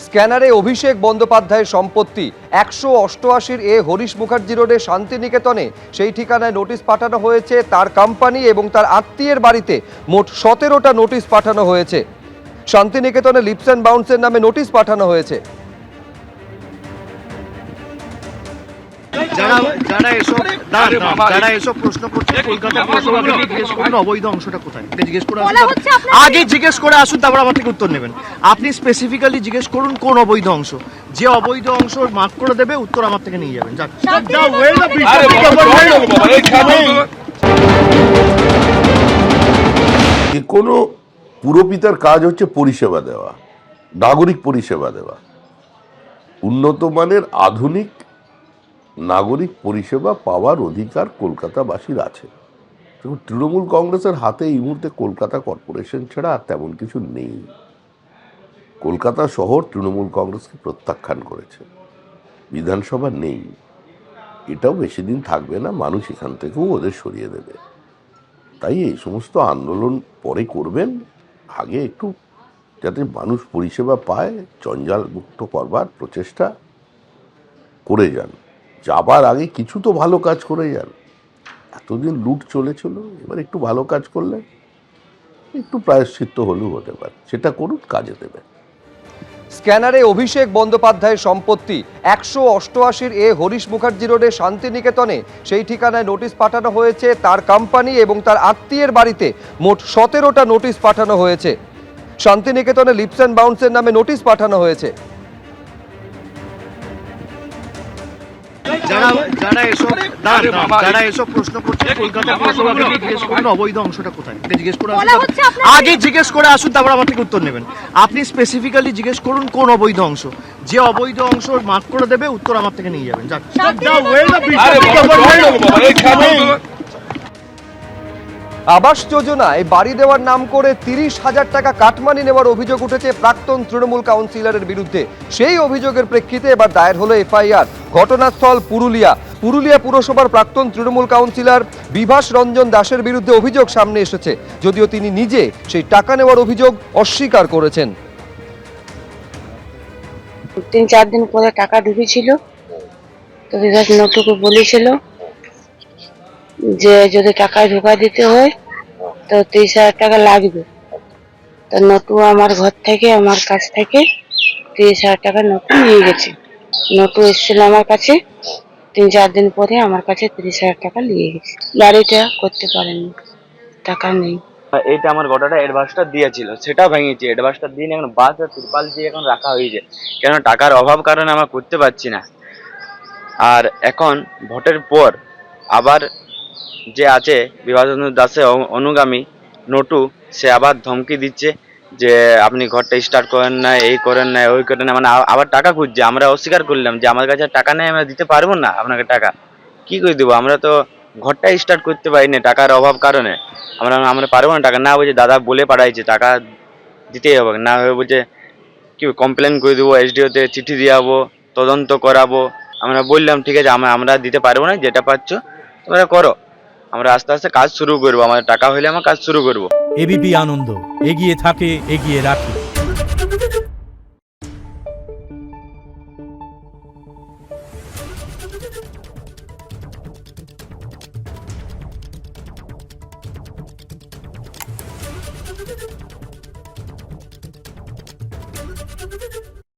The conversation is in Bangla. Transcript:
স্ক্যানারে অভিষেক বন্দ্যোপাধ্যায়ের সম্পত্তি 188 এ হরিশ মুখার্জি রোডে শান্তিনিকেতনে সেই ঠিকানায় নোটিশ পাঠানো হয়েছে। তার কোম্পানি এবং তার আত্মীয়ের বাড়িতে মোট 17টা নোটিশ পাঠানো হয়েছে। শান্তিনিকেতনে লিপস অ্যান্ড বাউন্সের নামে নোটিশ পাঠানো হয়েছে। যারা এসব প্রশ্ন করছে কলকাতা পুরসভাকে জিজ্ঞেস করুন অবৈধ অংশটা কোথায়, জিজ্ঞেস করে আগে জিজ্ঞেস করে আসুন, তারপর আমার থেকে উত্তর নেবেন। আপনি স্পেসিফিক্যালি জিজ্ঞেস করুন কোন অবৈধ অংশ, যে অবৈধ অংশ মার্ক করে দেবে উত্তর আমার থেকে নিয়ে যাবেন। কোনো পুরপিতার কাজ হচ্ছে পরিষেবা দেওয়া, নাগরিক পরিষেবা দেওয়া, উন্নত মানের আধুনিক নাগরিক পরিষেবা পাওয়ার অধিকার কলকাতাবাসীর আছে। তৃণমূল কংগ্রেসের হাতে এই মুহূর্তে কলকাতা কর্পোরেশন ছাড়া আর তেমন কিছু নেই। কলকাতা শহর তৃণমূল কংগ্রেসকে প্রত্যাখ্যান করেছে, বিধানসভা নেই, এটাও বেশি দিন থাকবে না, মানুষ এখান থেকেও ওদের সরিয়ে দেবে। তাই এই সমস্ত আন্দোলন পরে করবেন, আগে একটু যাতে মানুষ পরিষেবা পায় জঞ্জাল মুক্ত করবার প্রচেষ্টা করে যান। যাবার আগে কিছু তো ভালো কাজ করে যান। এতদিন লুট চলেছিল, এবার একটু ভালো কাজ করলে একটু প্রায়শ্চিত্ত হলেও হতে পারে, সেটা করুন, কাজে দেবে। স্ক্যানারে অভিষেক বন্দ্যোপাধ্যায়ের সম্পত্তি 188 এ হরিশ মুখার্জি রোডে শান্তিনিকেতনে সেই ঠিকানায় নোটিশ পাঠানো হয়েছে। তার কোম্পানি এবং তার আত্মীয়ের বাড়িতে মোট 17টা নোটিশ পাঠানো হয়েছে। শান্তিনিকেতনে লিপস অ্যান্ড বাউন্সের নামে নোটিশ পাঠানো হয়েছে। যারা এসব প্রশ্ন করছে কলকাতা পুরসভাকে জিজ্ঞেস করুন অবৈধ অংশটা কোথায়, জিজ্ঞেস করে আগে জিজ্ঞেস করে আসুন, তারপর আমার থেকে উত্তর নেবেন। আপনি স্পেসিফিক্যালি জিজ্ঞেস করুন কোন অবৈধ অংশ, যে অবৈধ অংশ মার্ক করে দেবে উত্তর আমার থেকে নিয়ে যাবেন। আবাস যোজনায় বাড়ি দেওয়ার নাম করে 30,000 টাকা কাটমানি নেওয়ার অভিযোগ উঠেছে প্রাক্তন তৃণমূল কাউন্সিলরের বিরুদ্ধে। সেই অভিযোগের প্রেক্ষিতে এবার দায়ের হলো এফআইআর। ঘটনাস্থল পুরুলিয়া পুরসভার প্রাক্তন তৃণমূল কাউন্সিলর বিভাস রঞ্জন দাসের বিরুদ্ধে অভিযোগ সামনে এসেছে, যদিও তিনি নিজে সেই টাকা নেওয়ার অভিযোগ অস্বীকার করেছেন। 3-4 দিন পরে টাকা ঢুকেছিল, তো বিভাস নটুকে বলেছিল যে যদি টাকা ঢোকা দিতে হয় তো 30,000 টাকা লাগবে। তো নটু আমার ঘর থেকে, আমার কাছ থেকে 30,000 টাকা নটু নিয়ে গেছে। নটু এসেছিল আমার কাছে, 3-4 দিন পরে আমার কাছে 30,000 টাকা নিয়ে গেছে। বাড়িটা করতে পারেনি, টাকা নেই। এইটা আমার গোটাটা অ্যাডভান্সটা দিয়েছিল, সেটা ভেঙেছি। অ্যাডভান্সটা দিয়ে এখন বাস আর ত্রিপাল দিয়ে এখন রাখা হয়েছে, কেন টাকার অভাব কারণে আমরা করতে পারছি না। আর এখন ভোটের পর আবার যে আছে বিভাজেন্দ্র দাসের অনুগামী নটু, সে আবার ধমকি দিচ্ছে যে আপনি ঘরটা স্টার্ট করেন না, এই করেন না, ওই করেন না, মানে আবার টাকা খুঁজছে। আমরা অস্বীকার করলাম যে আমার কাছে টাকা নেই, আমরা দিতে পারবো না আপনাকে টাকা। কি করে দেবো, আমরা তো ঘরটা স্টার্ট করতে পারি না টাকার অভাব কারণে। আমরা পারবো না টাকা। না বলছে দাদা বলে পাঠাইছে টাকা দিতেই হবে, না হয়ে বলছে কি কমপ্লেন করে দেবো, এসডিওতে চিঠি দিয়ে যাবো, তদন্ত করাবো। আমরা বললাম ঠিক আছে, আমরা দিতে পারবো না, যেটা পাচ্ছ তোমরা করো, আমরা আস্তে আস্তে কাজ শুরু করবো, আমাদের টাকা হলে আমরা কাজ শুরু করবো। এবিপি আনন্দ, এগিয়ে থাকে, এগিয়ে রাখে।